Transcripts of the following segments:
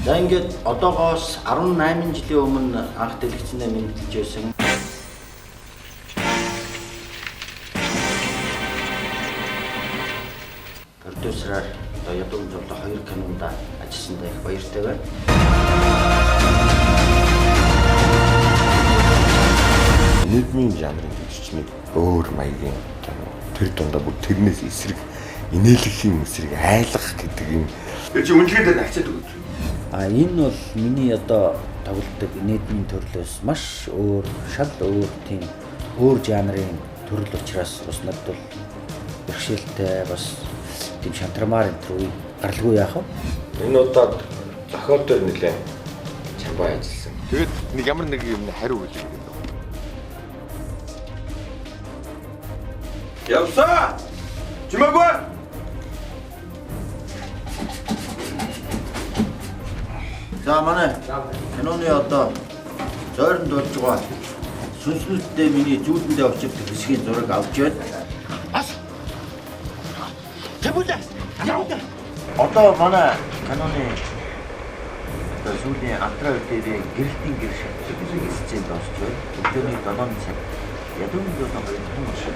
За ингээд одоогоос 18 жилийн өмнө анх дэлгэцнээ мэдэлж байсан. Продюсераар одоо ядуу зөвлө 2 кинонд ажилласандаа их баяртай байна. Нийгмийн жанрын төвчнийг өөр маягийн кино. Тэр дундаа бүр тэрнээс эсрэг инээлгэхийн эсрэг айлгах гэдэг юм. Тэр чинь үнэлгээдээ нагцаад өгч. Энэ бол миний одоо тоглодог нийгмийн төрлөөс маш өөр, шал өөр тийм өөр жанрын төрөл учраас бас надад бол бэрхшээлтэй бас тийм шантармаар энэ гаралгүй яах вэ? Энэ удаад зохиол дээр нэлээд чамбай ажилласан. Тэгээд нэг ямар нэг юм хариу үлээ гэдэг. Явсаа! Чимээгүй! За манай киноны одоо зойронд болж байгаа сүнслэлттэй миний зүүдэндээ очирдаг хэсгийн зураг авч байна. Одоо манай каноны сүүлийн антраа дээр гэрэлтийн гэр шатдаг сценд орж байна. Өдөрний 7 цаг ядуу нэг том машин.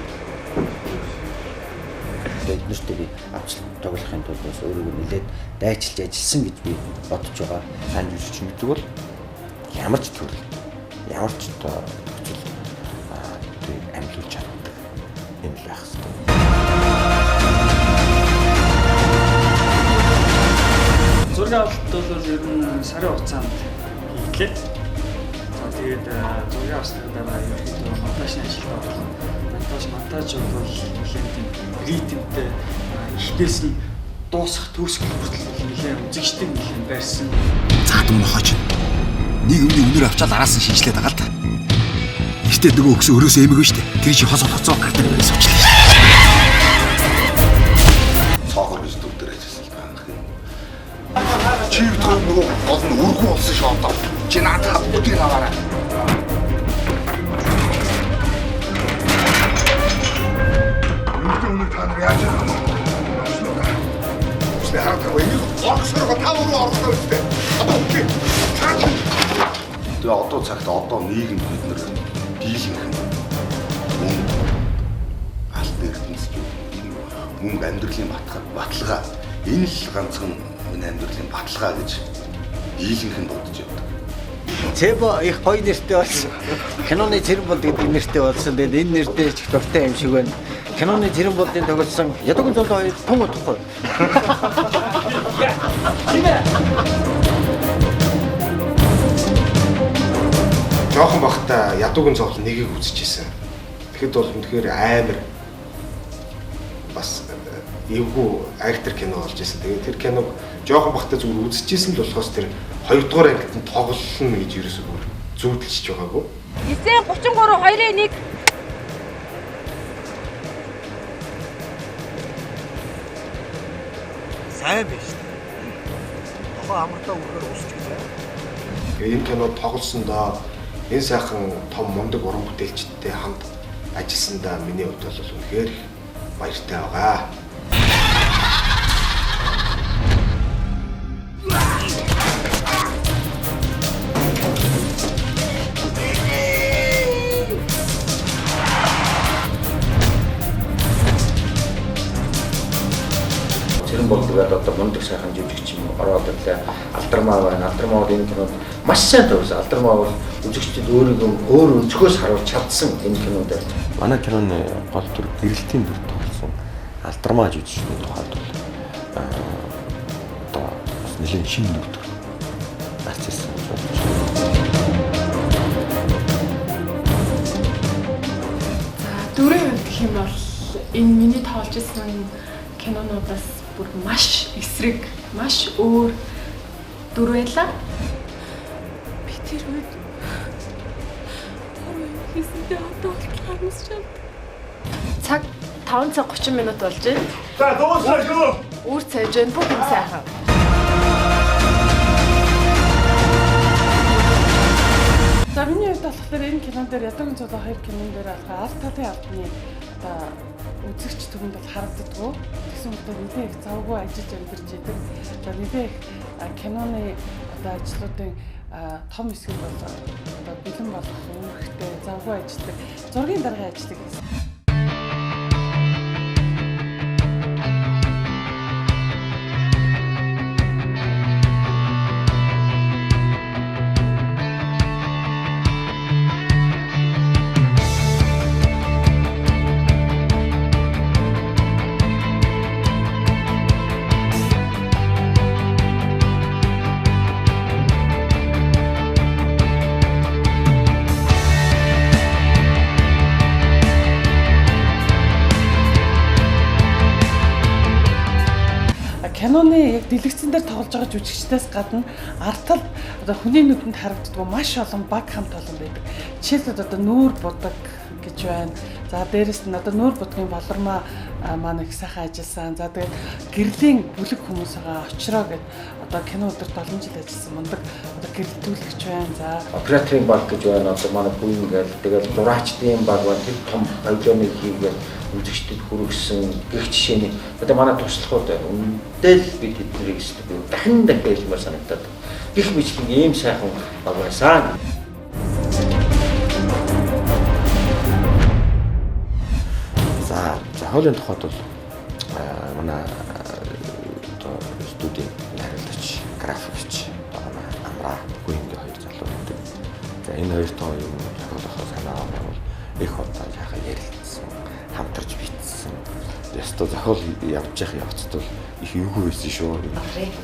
Эднэртэй авч тоглохын тулд бас өөрийгөө нэлээд дайчилж ажилласан гэж би бодож байгаа. Сайн жүжигч мэддэг бол ямар ч төрөл, ямар ч одоо нөхцөл амьлуулж чаддаг юм л байх хэрэгтэй. Зургийн авалт бол ер нь сарын хугацаанд хийлээ. За тэгээд зургийн авсны дараа ерөнхийдөө монтажны ажилд орлоо. Монтаж бол нэлээд ритмтэй ихнээс нь дуусах төгсгөл хүртэл нэлээд үзэгчтэй нэлээд байрсан. Заадам нохооч нэг өвний өнөр авчаад араас нь шинжлээд байгаа л та. Ихтэй дөгөө өгсөн өрөөсөө эмээгөө штэ. Тэр чи хосоо тоцоо гартаа байсан учраас. Цоогор гэж дүр дээр ажилласан байх юм. Чи тэр нөгөө гол нь өргөн болсон шоотоо. Чи наадах бүгдийг аваарай. Үнэ та нар яаж яах вэ? Үстэй харахгүй энэ орсорго тавруу орлоо үстэй. Тэгээ одоо цагт одоо нийгэмд бид нэр дийлэнх мөн алт эрдэнэс мөн амьдралын баталгаа энэ л ганцхан миний амьдралын баталгаа гэж дийлэнх нь бодож явдаг. Цэбо их гоё нэртэй болсон. Киноны Цэрэнболд гэдэг нэртэй болсон. Тэгээд энэ нэртэй ч их дуртай юм шиг байна. Киноны Цэрэнболдын тоглосон ядуу зөвлө хоёр тун утгагүй. Жохон бахта ядуугийн зовлон нэгийг үзчихсэн. Тэгэхэд бол үнэхээр амар бас эвгүй актер кино болж исэн. Тэгээд тэр киног жохон бахта зүгээр үзчихсэн л болохоос тэр 2 дугаар ангид нь тоглолно гэж ерөөсөө зүйдэлж байгаагүй. 933 2-1 Сайн биш. Тохоо амралтаа өгөхөөр уусч гэлээ. Энэ кино тоглосондоо энэ сайхан том мундаг уран бүтээлчдтэй хамт ажилласандаа миний хувьд бол үнэхээр баяртай байгаа. Цэрэнболд одоо мундаг сайхан жүжигч юм ороод ирлээ. Алдармаа байна. Алдармаа энэ кинонд маш сайн төгсөн. Алдармаа бол үзэгчдэд өөр өнцгөөс харуулж чадсан энэ кинонд. Манай киноны гол төр гэрэлтийн дүр тоглосон алдармаа жүжигчний тухайд бол одоо нэлээд шинэ дүр гарчсан гэж бодож байна. За дөрөв гэх юм бол энэ миний тоолж ирсэн кинонуудаас бүр маш эсрэг, маш өөр дүр байлаа. Би тэр үед хийсэндээ одоо харамсаж байна. Цаг 5 цаг 30 минут болж байна. За дуусаа шүү. Үр цайж байна. Бүх юм сайхан. За миний хувьд болохоор энэ кинон дээр ядуу цолоо 2 кинон дээр болохоор арт талын албаны одоо үзэгч түвэнд бол харагддаггүй. Тэгсэн мэт нэгэн их завгүй ажиллаж амьдарч идэг. За нэгэн их киноны одоо ажлуудын том хэсэг бол одоо бэлэн болох үүрэгтэй завгүй ажилладаг. Зургийн даргын ажилладаг гэсэн. Киноны яг дэлгэцэн дээр тоглож байгаа жүжигчдээс гадна артал одоо хүний нүдэнд харагддаг маш олон баг хамт олон байдаг. Жишээлбэл одоо нүүр будаг гэж байна. За дээрэс нь одоо нүүр будгийн болормоо маань их сайхан ажилласан. За тэгээд гэрлийн бүлэг хүмүүс байгаа очроо гэд одоо кино өдөр 7 жил ажилласан мундаг одоо гэрэлтүүлэгч байна. За операторын баг гэж байна. Одоо манай бүин гээл тэгэл зураачдын баг байна. Тэр том баялааны хийгээд үзэгчдэд хүргэсэн гэх жишээний одоо манай туршлагууд байна. Үндэл бид тэднийг эсвэл дахин хэлмээр санагдаад гэх мэтлэн ийм сайхан баг байсан. За хуулийн тухайд бол манай студийн найруулагч, графикч манай Амраа Гүнгийн хоёр залуу байдаг. За энэ хоёр тоо юм хуулийнхаа санаа бол их удаа яхаа ярилцсан, хамтарч бичсэн. Ястаа зохиол явж явцад бол их эвгүй байсан шүү.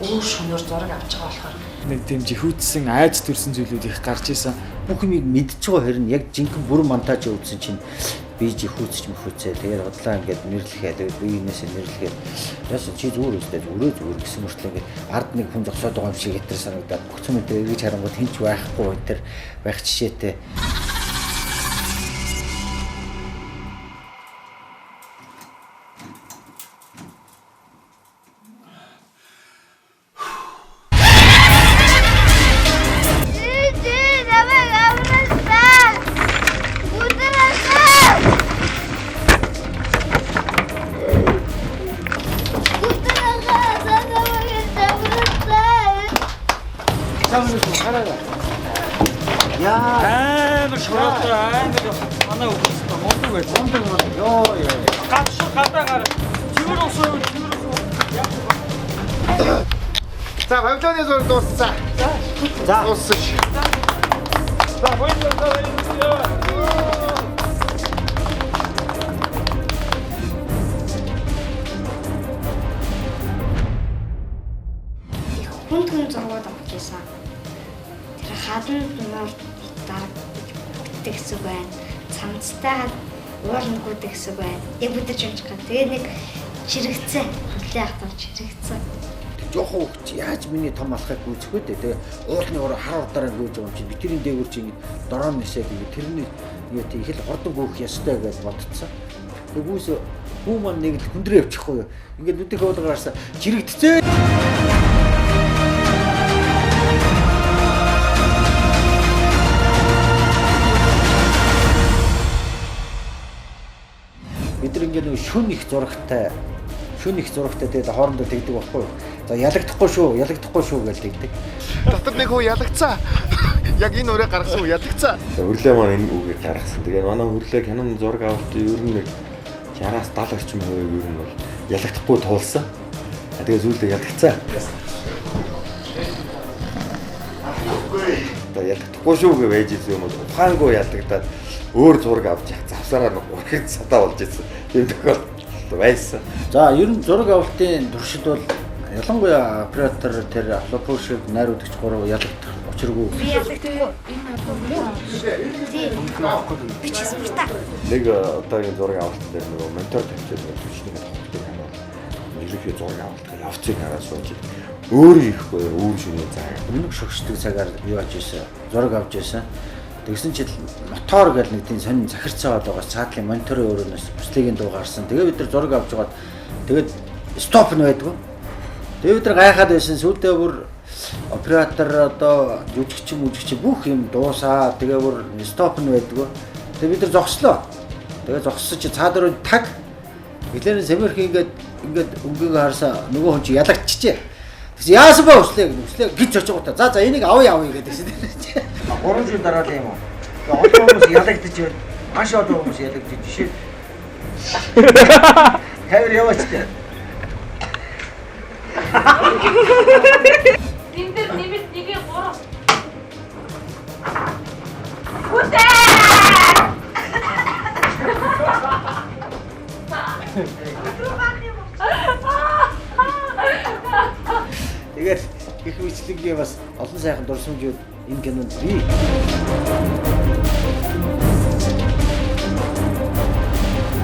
Өөр шөнөөр зураг авч байгаа болохоор нэг тийм жихүүдсэн айц төрсэн зүйлүүд их гарч исэн. Бүх юмыг мэдчихэж байгаа хэрэг яг жинхэнэ бүрэн монтаж өгсөн чинь би жихүүцч мөхөөцөө тэгээд бодлоо ингээд нэрлэхэд биенээсээ нэрлэхэд яасан чи зүгээр үстэй зүгээр гэсэн мөртлөө ингээд ард нэг хүн зогсоод байгаа юм шиг гэтэр санагдаад бүх юм дээр эргэж харангуут хинч байхгүй өнтер байх жишээтэй. Амар шороолтой амар манай өгсөн мундаг байсан. Йоо. Гадаа гар. Цэвэр усуу. За баялааны зураг дууссан. За дууссан. За баялаа. хүн зургууд авчихсан. Тэр хадан нуур дараг бүтдэг гэсэн байна. Цамцтай уурнагууд гэсэн байна. Яг бүтэж амжих гэх. Тэгээ нэг чирэгцээ. Хөдлөө ахтар чирэгцээ. Жохон хөвч яаж миний том алхахыг гүйцэх вэ? Тэгээ уулны ороо хар урдаараа гүйж байгаа юм чи бидний дээгүүр чи ингэ дороо нисээд ингэ тэрний юу тийм их л хордог гүйх ёстой гэж бодцсон. Тэгвүүс хүү маань нэг л хүндрээ явчихгүй юу? Ингээд нүдийнхээ уулгарсан чирэгдцээ. Бид ингээд нэг шүн их зурагтай тэгээд хоорондоо тэгдэг байхгүй юу? За ялагдахгүй шүү гэж тэгдэг. Дотор нэг хөө ялагдсан. Яг энэ өрөө гаргасан уу ялагдсан. Өрлөө маань энэ үгийг гаргасан. Тэгээ манай өрлөө киноны зураг авалтын ер нь нэг 60-аас 70 орчим хувийг ер нь бол ялагдахгүй туулсан. Тэгээ зүйлдээ ялагдсан. Одоо ялагдахгүй шүү гэж байж исэн юм бол ухаангүй ялагдаад өөр зураг авч завсараа нэг урагт садаа болж исэн. Тийм тохиолдол байсан. За ер нь зураг авалтын туршид бол ялангуяа оператор тэр апплопо шиг найруулагч гурав ялагдах учиргүй. Би ялагдахгүй энэ Нэг одоогийн зураг авалт дээр нөгөө монитор тавьчихсан нэг түвшний тоглолтын камер. Ерөнхий зураг авалт явцыг хараад сууж өөрөө ихгүй өөр шинэ заа. Өмнөх шогшдог цагаар юу аж исэн зураг авч исэн. Тэгсэн чил мотор гэл нэг тийм сонин захирцаа болоогоос цаатлын мониторын өөрөөс бүслэгийн дуу гарсан. Тэгээ бид нар зураг авч жагаад тэгээд стоп нь байдгүй. Тэгээ бид нар гайхаад байсан. Сүүлдээ бүр оператор одоо жүжигч бүх юм дуусаа. Тэгээ бүр стоп нь байдгүй. Тэгээ бид нар зогслоо. Тэгээ зогссон чи цаад руу таг Билэн сэмэрх ингээд өнгөөгөө харсаа нөгөө хүн чи ялагдчихжээ. Тэгсэн яасан бэ өслөө гэж очиогоо. За энийг авъя гэдэг шин. 3 жил дараа л юм уу. Одоо хүмүүс ялагдчих. Маш одоо хүмүүс ялагдчих. Жишээ. Хавар яваач тээ. Тиндэр нэмэт 1-3. Үтээ! Тэгээд их бичлэгийн бас олон сайхан дурсамжууд энэ кинонд бий.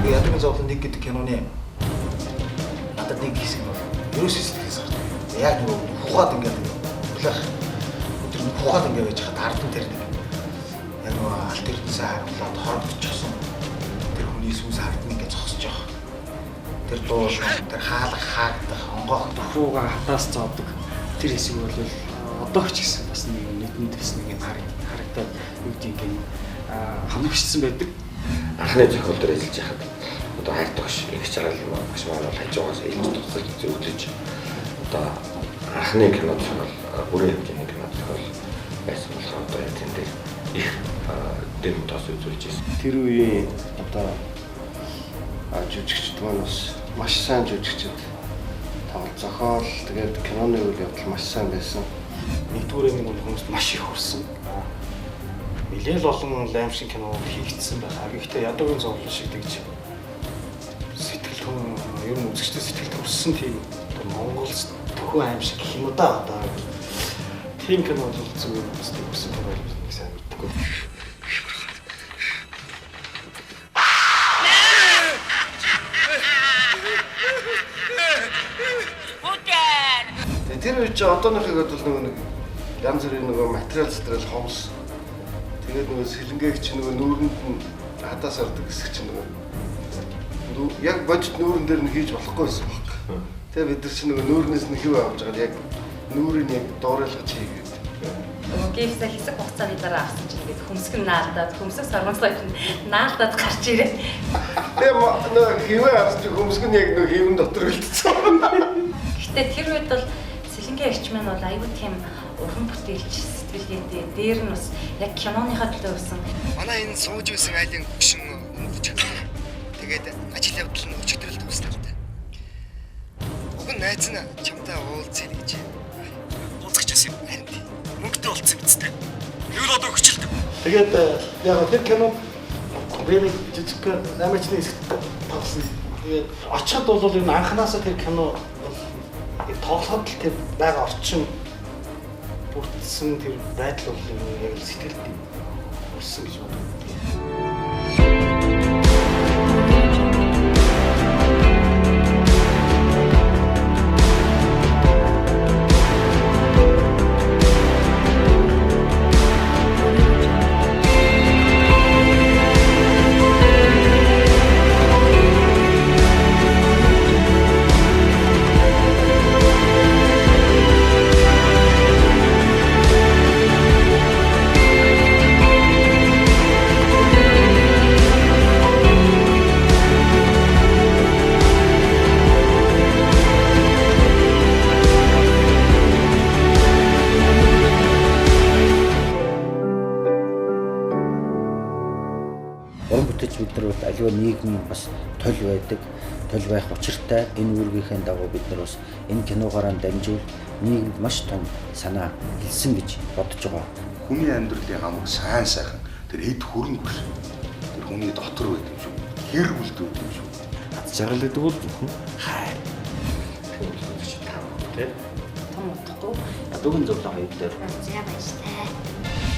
Ядгийн зовлон нэг гэдэг киноны надад нэг хэсэг бол ерөөсөө сэтгэлээс гардаг. Яг нэг ухаад ингээд өглөөх өдөр нэг ухаад ингээд байж хаад ардын тэр нэг яг нэг алт эрдэнэсээ харуулаад хордчихсон. Тэр хүний сүнс ардын ингээд зогсож байгаа. Тэр дуул тэр хаалга хаагдах онгоох Руугаа хатаас зоодог. Тэр хэсэг бол одоо ч гэсэн бас нэг нийтмэд бас нэг юм харагдаад юу гэдэг юм хамаагчсан байдаг. Анхны зохиол дээр ажиллаж байхад одоо хайртагш их чаргал багш маань хажуугаас илж тусаж зөвлөж одоо анхны кино зохиол бүрэн хэмжээний кино зохиол байсан болохоор одоо энэ дээр их дэм тос үзүүлж байсан. Тэр үеийн одоо жүжигчд маань бас маш сайн жүжигчд тоглож зохиол тэгээд киноны үйл явдал маш сайн байсан. Нэгдүгээр нэг хүмүүст маш их хүрсэн. Нэлээд олон лаймшиг кинонууд хийгдсэн байгаа. Гэхдээ ядуугийн зовлон шиг тэгж сэтгэл тун ер нь үзэгчтэй сэтгэл төрсөн тийм Монгол төхөө аим шиг гэх юм да одоо тийм кино бол зүгээр бас тэгсэн кино нэг сайн мэдгүй. Тэр үе чи одооныхыг бол нэг янз бүрийн нөгөө материал затрал хомс тэгээд нөгөө сэлэнгээгч нөгөө нүүрэнд нь хадаас ордог хэсэг чинь нөгөө яг бодит нүүрэн дээр нь хийж болохгүй байсан баг. Тэгээ бид нар чи нөгөө нүүрнээс нь хив авч байгаа яг нүүрийг яг дууруулгаж хийгээд. Нөгөө геймсээ хэсэг хугацааны дараа авсан чинь ингээд хөмсгөн наалдаад хөмсөг сармасаа наалдаад гарч ирээ. Тэгээ нөгөө хивээ авсан чи хөмсгөн яг нөгөө хивэн дотор үлдсэн. Гэтэ тэр үед бол сэлэнгээ агч маань бол аюу тийм уран бүтээлч сэтгэлгээтэй дээр нь бас яг киноныхаа төлөө байсан. Манай энэ сууж байсан айлын гүшин өнгөрч байгаа. Тэгээд ажил явдал нь өчигдрэлд үүснэ л дээ. Уг нь найз нь чамтай уулзъя гэж буцаж ирсэн юм. Харин мөнгөтэй болцсон биз дээ. Юу л одоо хөчилдөг. Тэгээд яг тэр кино би жижиг намайчны хэсэгт тоглосон. Тэгээд очиход бол энэ анханасаа тэр кино тоглоход л тэр байгаа орчин бүрдсэн тэр байдал бол яг сэтгэлд хүрсэн гэж боддог. Аливаа нийгмийн бас тол байдаг, тол байх учиртай энэ үүргийнхээ дагуу бид нар бас энэ киногоор дамжуул нийгэмд маш том санаа хэлсэн гэж бодож байгаа. Хүний амьдралын хамаг сайн сайхан тэр хэд хөрөнгө биш. Тэр хүний дотор байдаг юм шүү. Хэр үлдээд байдаг юм шүү. Хад жаргал гэдэг бол зөвхөн хайр. Том утгагүй. Ядуугийн зөвлөн хоёр дээр зэ баяртай.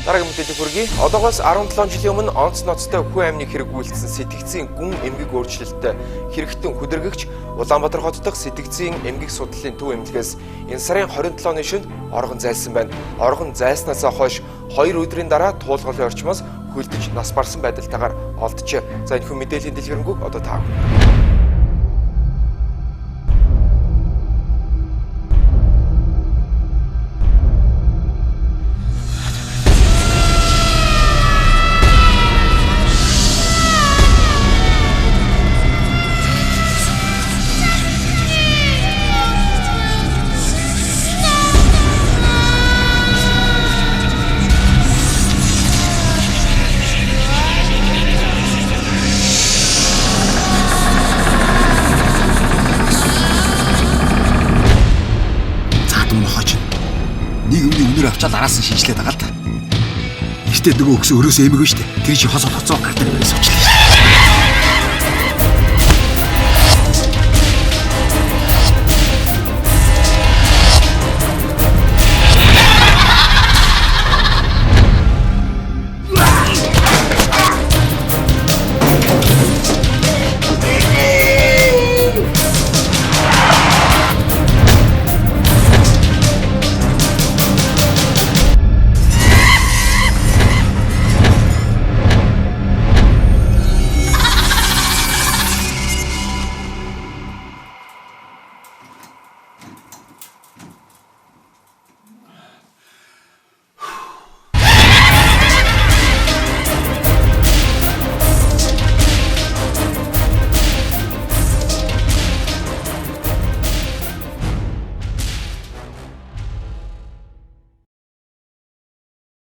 Дараагийн мэдээлэл хүргэе. Одоогоос 17 жилийн өмнө онц ноцтой хүн амныг хэрэггүүлсэн сэтгцийн гүн эмгэг өөрчлөлтөд хэрэгтэн хүдэргэгч Улаанбаатар хот дахь сэтгцийн эмгэг судлалын төв эмнэлгээс энэ сарын 27-ны шөнө оргон зайлсан байна. Оргон зайлснаас хойш 2 өдрийн дараа туулгалын орчмоос хөлдөж нас барсан байдалтайгаар олджээ. За энэ хүн мэдээллийн дэлгэрэнгүй одоо таа. Авчаад араас нь шинжлээд байгаа л та. Ихтэй нөгөө өгсөн өрөөсөө эмэг нь штэ. Тэр чи хосоо тоцоо гардаг байсан учраас.